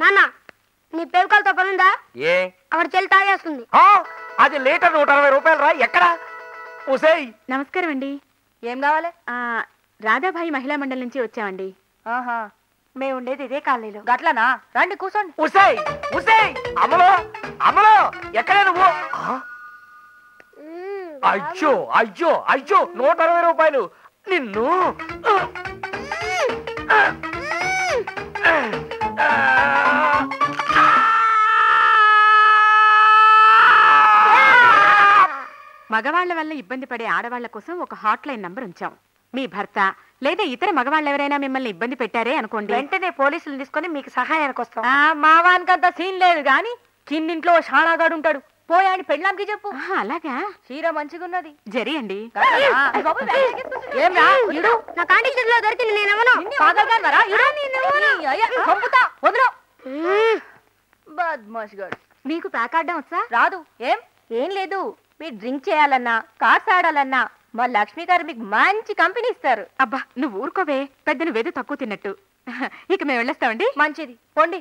నాన్న నీ పేరుకాలతో పనుందా? ఏ అక్కడ చెల్లి తాగేస్తుంది. అది లీటర్ 160 రూపాయలు రా. ఎక్కడ? ఉసేయ్ నమస్కారం అండి. ఏం కావాలి? రాధాబాయి మహిళా మండలి నుంచి వచ్చామండి. ఆహా, మేము ఉండేది ఇదే కాలనీలో. గట్లనా? రండి కూర్చోండి. ఉసేయ్ ఉసేయ్ అమలో అమలో ఎక్కడే నువ్వు? అయ్యో అయ్యో అయ్యో 160 రూపాయలు నిన్ను. మగవాళ్ల వల్ల ఇబ్బంది పడే ఆడవాళ్ల కోసం ఒక హాట్ లైన్ నంబర్ ఉంచాం. మీ భర్త లేదా ఇతర మగవాళ్ళు ఎవరైనా మిమ్మల్ని ఇబ్బంది పెట్టారే అనుకోండి, వెంటనే పోలీసులు తీసుకొని మీకు సహాయానికి వస్తాం. మా వానికంత సీన్ లేదు గాని కిందింట్లో షానాగాడు ఉంటాడు, పోయాని పెళ్ళాంకి చెప్పు. అలాగా? చీర మంచిగున్నది. జరి అండి. మీకు ప్యాకాడ్డం వచ్చా? రాదు. ఏం లేదు, మీరు డ్రింక్ చేయాలన్నా కార్డ్స్ ఆడాలన్నా మా లక్ష్మి గారు మీకు మంచి కంపెనీ ఇస్తారు. అబ్బా నువ్వు ఊరుకోవే, పెద్దను వెదు తక్కువ తిన్నట్టు. ఇక మేము వెళ్ళొస్తామండి. మంచిది, పోండి.